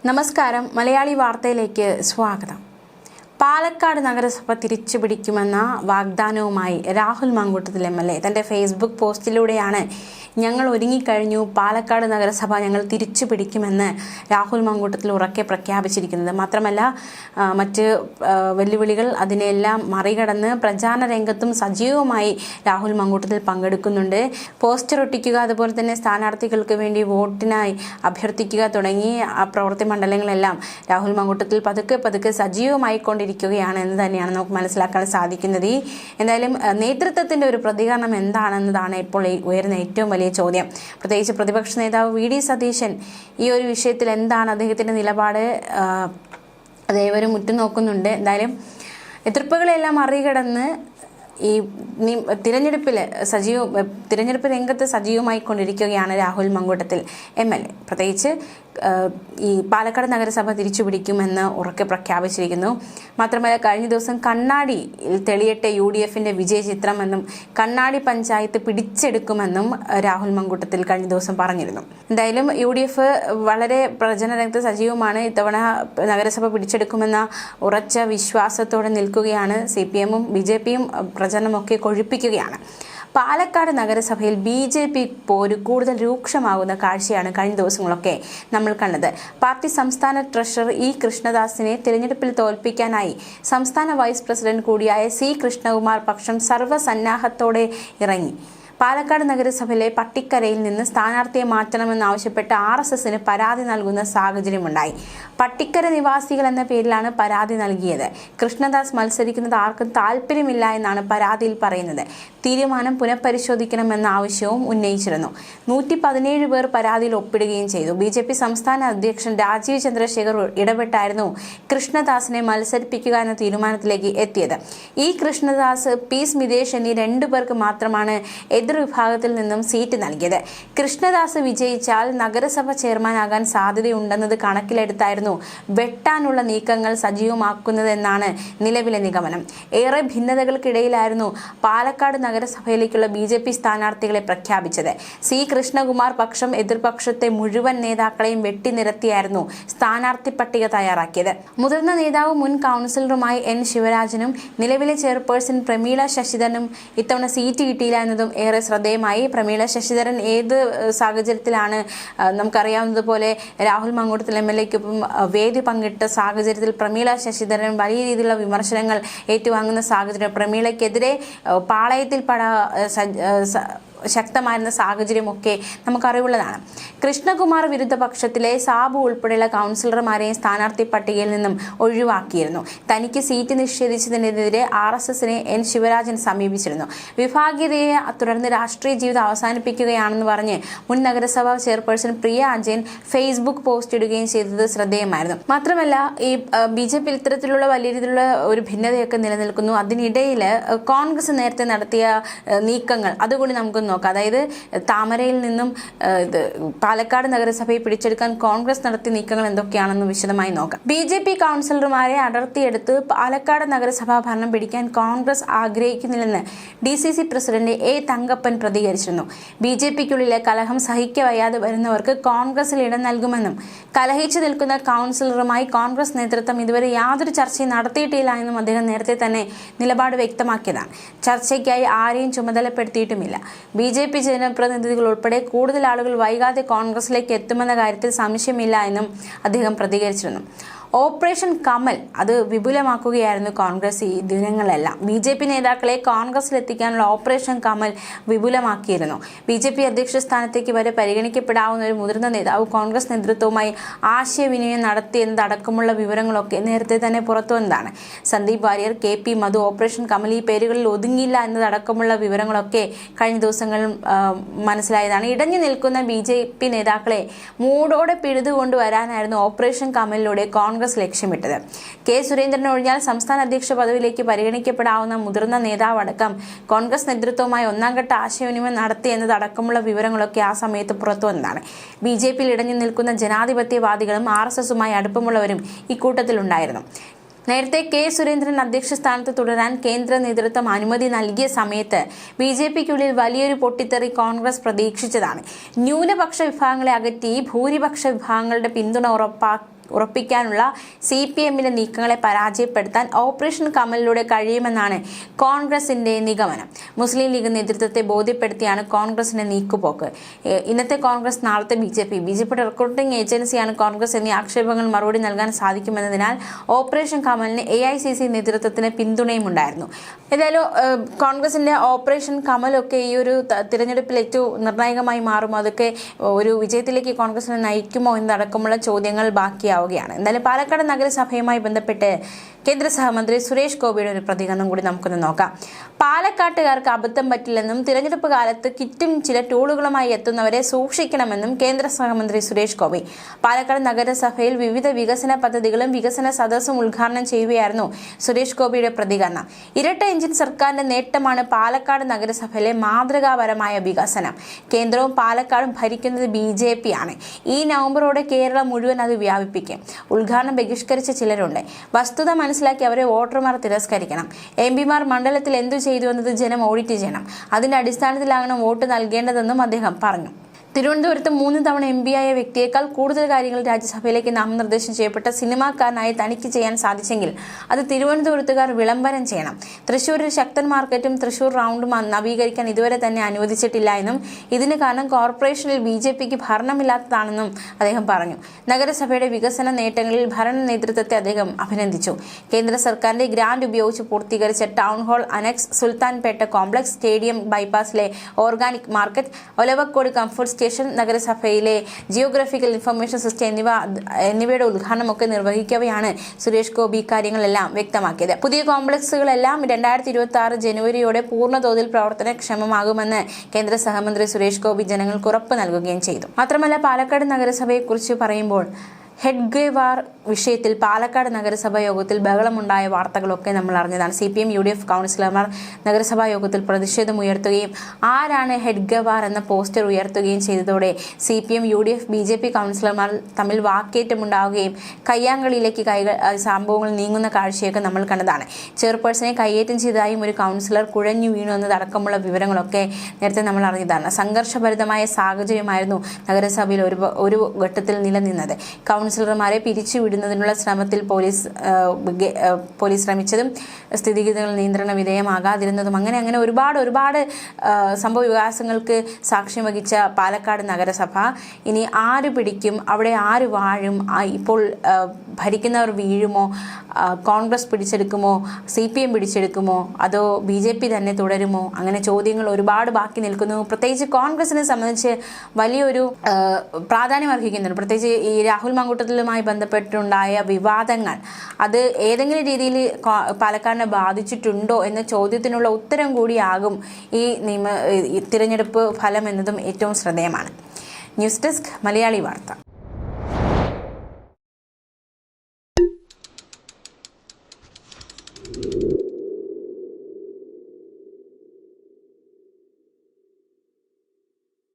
നമസ്കാരം. മലയാളി വാർത്തയിലേക്ക് സ്വാഗതം. പാലക്കാട് നഗരസഭ തിരിച്ചുപിടിക്കുമെന്ന വാഗ്ദാനവുമായി രാഹുൽ മങ്കൂട്ടത്തിൽ MLA തൻ്റെ ഫേസ്ബുക്ക് പോസ്റ്റിലൂടെയാണ് ഞങ്ങൾ ഒരുങ്ങിക്കഴിഞ്ഞു, പാലക്കാട് നഗരസഭ ഞങ്ങൾ തിരിച്ചു പിടിക്കുമെന്ന് രാഹുൽ മങ്കൂട്ടത്തിൽ ഉറക്കെ പ്രഖ്യാപിച്ചിരിക്കുന്നത്. മാത്രമല്ല മറ്റ് വെല്ലുവിളികൾ അതിനെല്ലാം മറികടന്ന് പ്രചാരണ രംഗത്തും സജീവമായി രാഹുൽ മങ്കൂട്ടത്തിൽ പങ്കെടുക്കുന്നുണ്ട്. പോസ്റ്റർ ഒട്ടിക്കുക, അതുപോലെ തന്നെ സ്ഥാനാർത്ഥികൾക്ക് വേണ്ടി വോട്ടിനായി അഭ്യർത്ഥിക്കുക തുടങ്ങി പ്രവൃത്തി മണ്ഡലങ്ങളെല്ലാം രാഹുൽ മങ്കൂട്ടത്തിൽ പതുക്കെ സജീവമായി കൊണ്ടിരിക്കുകയാണ് എന്ന് തന്നെയാണ് നമുക്ക് മനസ്സിലാക്കാൻ സാധിക്കുന്നത്. എന്തായാലും നേതൃത്വത്തിൻ്റെ ഒരു പ്രതികരണം എന്താണെന്നതാണ് ഇപ്പോൾ ഉയരുന്ന ഏറ്റവും വലിയ ചോദ്യം. പ്രത്യേകിച്ച് പ്രതിപക്ഷ നേതാവ് VD സതീശൻ ഈ ഒരു വിഷയത്തിൽ എന്താണ് അദ്ദേഹത്തിൻ്റെ നിലപാട്, അതേവരും ഉറ്റുനോക്കുന്നുണ്ട്. എന്തായാലും എതിർപ്പുകളെല്ലാം മറികടന്ന് ഈ തിരഞ്ഞെടുപ്പ് രംഗത്ത് സജീവമായി കൊണ്ടിരിക്കുകയാണ് രാഹുൽ മങ്കൂട്ടത്തിൽ MLA. പ്രത്യേകിച്ച് ഈ പാലക്കാട് നഗരസഭ തിരിച്ചുപിടിക്കുമെന്ന് ഉറക്കെ പ്രഖ്യാപിച്ചിരിക്കുന്നു. മാത്രമല്ല കഴിഞ്ഞ ദിവസം കണ്ണാടി തെളിയട്ടെ UDFന്റെ വിജയ ചിത്രമെന്നും കണ്ണാടി പഞ്ചായത്ത് പിടിച്ചെടുക്കുമെന്നും രാഹുൽ മങ്കൂട്ടത്തിൽ കഴിഞ്ഞ ദിവസം പറഞ്ഞിരുന്നു. എന്തായാലും UDF വളരെ പ്രചരണ രംഗത്ത് സജീവമാണ്. ഇത്തവണ നഗരസഭ പിടിച്ചെടുക്കുമെന്ന ഉറച്ച വിശ്വാസത്തോടെ നിൽക്കുകയാണ്. CPMഉം BJPയും പ്രചരണമൊക്കെ കൊഴുപ്പിക്കുകയാണ്. പാലക്കാട് നഗരസഭയിൽ BJP പോര് കൂടുതൽ രൂക്ഷമാകുന്ന കാഴ്ചയാണ് കഴിഞ്ഞ ദിവസങ്ങളൊക്കെ നമ്മൾ കണ്ടത്. പാർട്ടി സംസ്ഥാന ട്രഷറർ E കൃഷ്ണദാസിനെ തിരഞ്ഞെടുപ്പിൽ തോൽപ്പിക്കാനായി സംസ്ഥാന വൈസ് പ്രസിഡന്റ് കൂടിയായ C കൃഷ്ണകുമാർ പക്ഷം സർവ്വസന്നാഹത്തോടെ ഇറങ്ങി. പാലക്കാട് നഗരസഭയിലെ പട്ടിക്കരയിൽ നിന്ന് സ്ഥാനാർത്ഥിയെ മാറ്റണമെന്നാവശ്യപ്പെട്ട് RSSന് പരാതി നൽകുന്ന സാഹചര്യമുണ്ടായി. പട്ടിക്കര നിവാസികൾ എന്ന പേരിലാണ് പരാതി നൽകിയത്. കൃഷ്ണദാസ് മത്സരിക്കുന്നത് ആർക്കും താല്പര്യമില്ല എന്നാണ് പരാതിയിൽ പറയുന്നത്. തീരുമാനം പുനഃപരിശോധിക്കണമെന്ന ആവശ്യവും ഉന്നയിച്ചിരുന്നു. 117 പേർ പരാതിയിൽ ഒപ്പിടുകയും ചെയ്തു. BJP സംസ്ഥാന അധ്യക്ഷൻ രാജീവ് ചന്ദ്രശേഖർ ഇടപെട്ടായിരുന്നു കൃഷ്ണദാസിനെ മത്സരിപ്പിക്കുക എന്ന തീരുമാനത്തിലേക്ക് എത്തിയത്. E കൃഷ്ണദാസ്, P സ്മിതേഷ് എന്നീ 2 പേർക്ക് മാത്രമാണ് എതിർവിഭാഗത്തിൽ നിന്നും സീറ്റ് നൽകിയത്. കൃഷ്ണദാസ് വിജയിച്ചാൽ നഗരസഭ ചെയർമാനാകാൻ സാധ്യതയുണ്ടെന്നത് കണക്കിലെടുത്തായിരുന്നു വെട്ടാനുള്ള നീക്കങ്ങൾ സജീവമാക്കുന്നതെന്നാണ് നിലവിലെ നിഗമനം. ഏറെ ഭിന്നതകൾക്കിടയിലായിരുന്നു പാലക്കാട് നഗരസഭയിലേക്കുള്ള BJP സ്ഥാനാർത്ഥികളെ പ്രഖ്യാപിച്ചത്. C കൃഷ്ണകുമാർ പക്ഷം എതിർപക്ഷത്തെ മുഴുവൻ നേതാക്കളെയും വെട്ടിനിരത്തിയായിരുന്നു സ്ഥാനാർത്ഥി പട്ടിക തയ്യാറാക്കിയത്. മുതിർന്ന നേതാവും മുൻ കൗൺസിലറുമായ N ശിവരാജനും നിലവിലെ ചെയർപേഴ്സൺ പ്രമീള ശശിധരനും ഇത്തവണ സീറ്റ് കിട്ടിയില്ല എന്നതും ഏറെ ശ്രദ്ധേയമായി. പ്രമീള ശശിധരൻ ഏത് സാഹചര്യത്തിലാണ്, നമുക്കറിയാവുന്നതുപോലെ രാഹുൽ മങ്കൂട്ടത്തിൽ MLAക്കൊപ്പം വേദി പങ്കിട്ട സാഹചര്യത്തിൽ പ്രമീള ശശിധരൻ വലിയ രീതിയിലുള്ള വിമർശനങ്ങൾ ഏറ്റുവാങ്ങുന്ന സാഹചര്യം, പ്രമീളയ്ക്കെതിരെ പാളയത്തിൽ ശക്തമായിരുന്ന സാഹചര്യമൊക്കെ നമുക്കറിവുള്ളതാണ്. കൃഷ്ണകുമാർ വിരുദ്ധ പക്ഷത്തിലെ സാബു ഉൾപ്പെടെയുള്ള കൗൺസിലർമാരെയും സ്ഥാനാർത്ഥി പട്ടികയിൽ നിന്നും ഒഴിവാക്കിയിരുന്നു. തനിക്ക് സീറ്റ് നിഷേധിച്ചതിനെതിരെ RSSനെ N ശിവരാജൻ സമീപിച്ചിരുന്നു. വിഭാഗീയതയെ തുടർന്ന് രാഷ്ട്രീയ ജീവിതം അവസാനിപ്പിക്കുകയാണെന്ന് പറഞ്ഞ് മുൻ നഗരസഭാ ചെയർപേഴ്സൺ പ്രിയ അജയൻ ഫേസ്ബുക്ക് പോസ്റ്റ് ഇടുകയും ചെയ്തത് ശ്രദ്ധേയമായിരുന്നു. മാത്രമല്ല ഈ BJP ഇത്തരത്തിലുള്ള വലിയ രീതിയിലുള്ള ഒരു ഭിന്നതയൊക്കെ നിലനിൽക്കുന്നു. അതിനിടയിൽ കോൺഗ്രസ് നേരത്തെ നടത്തിയ നീക്കങ്ങൾ അതുകൂടി നമുക്ക് നോക്കാം. അതായത് താമരയിൽ നിന്നും പാലക്കാട് നഗരസഭയെ പിടിച്ചെടുക്കാൻ കോൺഗ്രസ് നടത്തിയ നീക്കങ്ങൾ എന്തൊക്കെയാണെന്ന് വിശദമായി നോക്കാം. BJP കൗൺസിലർമാരെ അടർത്തിയെടുത്ത് പാലക്കാട് നഗരസഭാ ഭരണം പിടിക്കാൻ കോൺഗ്രസ് ആഗ്രഹിക്കുന്നില്ലെന്ന് DCC പ്രസിഡന്റ് A തങ്കപ്പൻ പ്രതികരിച്ചിരുന്നു. BJPക്കുള്ളിലെ കലഹം സഹിക്കവയ്യാതെ വരുന്നവർക്ക് കോൺഗ്രസിൽ ഇടം നൽകുമെന്നും കലഹിച്ചു നിൽക്കുന്ന കൗൺസിലറുമായി കോൺഗ്രസ് നേതൃത്വം ഇതുവരെ യാതൊരു ചർച്ചയും നടത്തിയിട്ടില്ല എന്നും അദ്ദേഹം നേരത്തെ തന്നെ നിലപാട് വ്യക്തമാക്കിയതാണ്. ചർച്ചയ്ക്കായി ആരെയും ചുമതലപ്പെടുത്തിയിട്ടുമില്ല. BJP ജനപ്രതിനിധികൾ ഉൾപ്പെടെ കൂടുതൽ ആളുകൾ വൈകാതെ കോൺഗ്രസിലേക്ക് എത്തുമെന്ന കാര്യത്തിൽ സംശയമില്ല എന്നും അദ്ദേഹം പ്രതികരിച്ചിരുന്നു. ഓപ്പറേഷൻ കമൽ അത് വിപുലമാക്കുകയായിരുന്നു കോൺഗ്രസ് ഈ ദിനങ്ങളെല്ലാം. BJP നേതാക്കളെ കോൺഗ്രസിലെത്തിക്കാനുള്ള ഓപ്പറേഷൻ കമൽ വിപുലമാക്കിയിരുന്നു. BJP അധ്യക്ഷ സ്ഥാനത്തേക്ക് വരെ പരിഗണിക്കപ്പെടാവുന്ന ഒരു മുതിർന്ന നേതാവ് കോൺഗ്രസ് നേതൃത്വവുമായി ആശയവിനിമയം നടത്തിയെന്നതടക്കമുള്ള വിവരങ്ങളൊക്കെ നേരത്തെ തന്നെ പുറത്തു വന്നതാണ്. സന്ദീപ് വാര്യർ, KP മധു, ഓപ്പറേഷൻ കമൽ ഈ പേരുകളിൽ ഒതുങ്ങില്ല എന്നതടക്കമുള്ള വിവരങ്ങളൊക്കെ കഴിഞ്ഞ ദിവസങ്ങളിൽ മനസ്സിലായതാണ്. ഇടഞ്ഞു നിൽക്കുന്ന BJP നേതാക്കളെ മൂടോടെ പിഴുതുകൊണ്ടുവരാനായിരുന്നു ഓപ്പറേഷൻ കമലിലൂടെ കോൺഗ്രസ് ലക്ഷ്യമിട്ടത്. K സുരേന്ദ്രൻ ഒഴിഞ്ഞാൽ സംസ്ഥാന അധ്യക്ഷ പദവിയിലേക്ക് പരിഗണിക്കപ്പെടാവുന്ന മുതിർന്ന നേതാവടക്കം കോൺഗ്രസ് നേതൃത്വവുമായി ഒന്നാംഘട്ട ആശയവിനിമയം നടത്തി എന്നതടക്കമുള്ള വിവരങ്ങളൊക്കെ ആ സമയത്ത് പുറത്തു വന്നതാണ്. BJPയിൽ ഇടഞ്ഞു നിൽക്കുന്ന ജനാധിപത്യവാദികളും RSSുമായി അടുപ്പമുള്ളവരും ഇക്കൂട്ടത്തിലുണ്ടായിരുന്നു. നേരത്തെ കെ സുരേന്ദ്രൻ അധ്യക്ഷ സ്ഥാനത്ത് തുടരാൻ കേന്ദ്ര നേതൃത്വം അനുമതി നൽകിയ സമയത്ത് ബിജെപിക്കുള്ളിൽ വലിയൊരു പൊട്ടിത്തെറി കോൺഗ്രസ് പ്രതീക്ഷിച്ചതാണ്. ന്യൂനപക്ഷ വിഭാഗങ്ങളെ അകറ്റി ഭൂരിപക്ഷ വിഭാഗങ്ങളുടെ പിന്തുണ ഉറപ്പിക്കാനുള്ള CPMന്റെ നീക്കങ്ങളെ പരാജയപ്പെടുത്താൻ ഓപ്പറേഷൻ കമലിലൂടെ കഴിയുമെന്നാണ് കോൺഗ്രസിന്റെ നിഗമനം. മുസ്ലിം ലീഗ് നേതൃത്വത്തെ ബോധ്യപ്പെടുത്തിയാണ് കോൺഗ്രസിന്റെ നീക്കുപോക്ക്. ഇന്നത്തെ കോൺഗ്രസ്, നാളത്തെ BJP റിക്രൂട്ടിംഗ് ഏജൻസിയാണ് കോൺഗ്രസ് എന്നീ ആക്ഷേപങ്ങൾ മറുപടി നൽകാൻ സാധിക്കുമെന്നതിനാൽ ഓപ്പറേഷൻ കമലിന് AICC നേതൃത്വത്തിന് പിന്തുണയും ഉണ്ടായിരുന്നു. ഏതായാലും കോൺഗ്രസിന്റെ ഓപ്പറേഷൻ കമലൊക്കെ ഈ ഒരു തിരഞ്ഞെടുപ്പിൽ ഏറ്റവും നിർണായകമായി മാറും. അതൊക്കെ ഒരു വിജയത്തിലേക്ക് കോൺഗ്രസിനെ നയിക്കുമോ എന്നടക്കമുള്ള ചോദ്യങ്ങൾ ബാക്കിയാവുകയാണ്. എന്തായാലും പാലക്കാട് നഗരസഭയുമായി ബന്ധപ്പെട്ട് കേന്ദ്ര സഹമന്ത്രി സുരേഷ് ഗോപിയുടെ ഒരു പ്രതികരണം കൂടി നമുക്കൊന്ന് നോക്കാം. പാലക്കാട്ടുകാർക്ക് അബദ്ധം പറ്റില്ലെന്നും തിരഞ്ഞെടുപ്പ് കാലത്ത് കിറ്റും ചില ടൂളുകളുമായി എത്തുന്നവരെ സൂക്ഷിക്കണമെന്നും കേന്ദ്ര സഹമന്ത്രി സുരേഷ് ഗോപി പാലക്കാട് നഗരസഭയിൽ വിവിധ വികസന പദ്ധതികളും വികസന സദസ്സും ഉദ്ഘാടനം ചെയ്യുകയായിരുന്നു സുരേഷ് ഗോപിയുടെ പ്രതികരണം. ഇരട്ട എഞ്ചിൻ സർക്കാരിന്റെ നേട്ടമാണ് പാലക്കാട് നഗരസഭയിലെ മാതൃകാപരമായ വികസനം. കേന്ദ്രവും പാലക്കാടും ഭരിക്കുന്നത് BJP ആണ്. ഈ നവംബറോടെ കേരളം മുഴുവൻ അത് വ്യാപിപ്പിക്കും. ഉദ്ഘാടനം ബഹിഷ്കരിച്ച ചിലരുണ്ട്. വസ്തുത മനസ്സിലാക്കി അവരെ വോട്ടർമാർ തിരസ്കരിക്കണം. MPമാർ മണ്ഡലത്തിൽ എന്തു ചെയ്തു എന്നത് ജനം ഓഡിറ്റ് ചെയ്യണം. അതിന്റെ അടിസ്ഥാനത്തിലാകണം വോട്ട് നൽകേണ്ടതെന്നും അദ്ദേഹം പറഞ്ഞു. തിരുവനന്തപുരത്ത് 3 തവണ MP ആയ വ്യക്തിയേക്കാൾ കൂടുതൽ കാര്യങ്ങൾ രാജ്യസഭയിലേക്ക് നാമനിർദ്ദേശം ചെയ്യപ്പെട്ട സിനിമാക്കാരനായി തനിക്ക് ചെയ്യാൻ സാധിച്ചെങ്കിൽ അത് തിരുവനന്തപുരത്തുകാർ വിളംബരം ചെയ്യണം. തൃശ്ശൂരിൽ ശക്തൻ മാർക്കറ്റും തൃശ്ശൂർ റൗണ്ടും നവീകരിക്കാൻ ഇതുവരെ തന്നെ അനുവദിച്ചിട്ടില്ല എന്നും ഇതിന് കാരണം കോർപ്പറേഷനിൽ BJPക്ക് ഭരണമില്ലാത്തതാണെന്നും അദ്ദേഹം പറഞ്ഞു. നഗരസഭയുടെ വികസന നേട്ടങ്ങളിൽ ഭരണ നേതൃത്വത്തെ അദ്ദേഹം അഭിനന്ദിച്ചു. കേന്ദ്ര സർക്കാരിന്റെ ഗ്രാന്റ് ഉപയോഗിച്ച് പൂർത്തീകരിച്ച town hall annex, Sultanpetta complex, stadium ബൈപ്പാസിലെ organic market, Olavakkode comfort station, നഗരസഭയിലെ ജിയോഗ്രഫിക്കൽ ഇൻഫർമേഷൻ സിസ്റ്റം എന്നിവയുടെ ഉദ്ഘാടനമൊക്കെ നിർവഹിക്കവെയാണ് സുരേഷ് ഗോപി കാര്യങ്ങളെല്ലാം വ്യക്തമാക്കിയത്. പുതിയ കോംപ്ലക്സുകളെല്ലാം 2026 ജനുവരിയോടെ പൂർണ്ണതോതിൽ പ്രവർത്തനക്ഷമമാകുമെന്ന് കേന്ദ്ര സഹമന്ത്രി സുരേഷ് ഗോപി ജനങ്ങൾക്ക് ഉറപ്പ് നൽകുകയും ചെയ്തു. മാത്രമല്ല, പാലക്കാട് നഗരസഭയെക്കുറിച്ച് പറയുമ്പോൾ ഹെഡ്ഗേവാർ വിഷയത്തിൽ പാലക്കാട് നഗരസഭാ യോഗത്തിൽ ബഹളമുണ്ടായ വാർത്തകളൊക്കെ നമ്മൾ അറിഞ്ഞതാണ്. CPM UDF കൗൺസിലർമാർ നഗരസഭാ യോഗത്തിൽ പ്രതിഷേധം ഉയർത്തുകയും ആരാണ് ഹെഡ്ഗേവാർ എന്ന പോസ്റ്റർ ഉയർത്തുകയും ചെയ്തതോടെ CPM UDF BJP കൗൺസിലർമാർ തമ്മിൽ വാക്കേറ്റമുണ്ടാവുകയും കയ്യാങ്കളിയിലേക്ക് സംഭവങ്ങൾ നീങ്ങുന്ന കാഴ്ചയൊക്കെ നമ്മൾ കണ്ടതാണ്. ചെയർപേഴ്സണെ കയ്യേറ്റം ചെയ്തതായും ഒരു കൗൺസിലർ കുഴഞ്ഞു വീണു എന്നതടക്കമുള്ള വിവരങ്ങളൊക്കെ നേരത്തെ നമ്മൾ അറിഞ്ഞതാണ്. സംഘർഷഭരിതമായ സാഹചര്യമായിരുന്നു നഗരസഭയിൽ ഒരു ഘട്ടത്തിൽ നിലനിന്നത്. കൗൺസിലർമാരെ പിരിച്ചുവിടുന്നതിനുള്ള ശ്രമത്തിൽ പോലീസ് ശ്രമിച്ചതും സ്ഥിതിഗതികൾ നിയന്ത്രണ വിധേയമാകാതിരുന്നതും അങ്ങനെ ഒരുപാട് സംഭവ വികാസങ്ങൾക്ക് സാക്ഷ്യം വഹിച്ച പാലക്കാട് നഗരസഭ ഇനി ആര് പിടിക്കും, അവിടെ ആര് വാഴും, ഇപ്പോൾ ഭരിക്കുന്നവർ വീഴുമോ, കോൺഗ്രസ് പിടിച്ചെടുക്കുമോ, CPM പിടിച്ചെടുക്കുമോ, അതോ BJP തന്നെ തുടരുമോ, അങ്ങനെ ചോദ്യങ്ങൾ ഒരുപാട് ബാക്കി നിൽക്കുന്നു. പ്രത്യേകിച്ച് കോൺഗ്രസിനെ സംബന്ധിച്ച് വലിയൊരു പ്രാധാന്യം അർഹിക്കുന്നുണ്ട്. പ്രത്യേകിച്ച് ഈ രാഹുൽ മാങ്കൂട്ടത്തിലുമായി ബന്ധപ്പെട്ടുണ്ടായ വിവാദങ്ങൾ അത് ഏതെങ്കിലും രീതിയിൽ പാലക്കാടിനെ ബാധിച്ചിട്ടുണ്ടോ എന്ന ചോദ്യത്തിനുള്ള ഉത്തരം കൂടിയാകും ഈ തിരഞ്ഞെടുപ്പ് ഫലം എന്നതും ഏറ്റവും ശ്രദ്ധേയമാണ്. ന്യൂസ് ഡെസ്ക് മലയാളി വാർത്ത.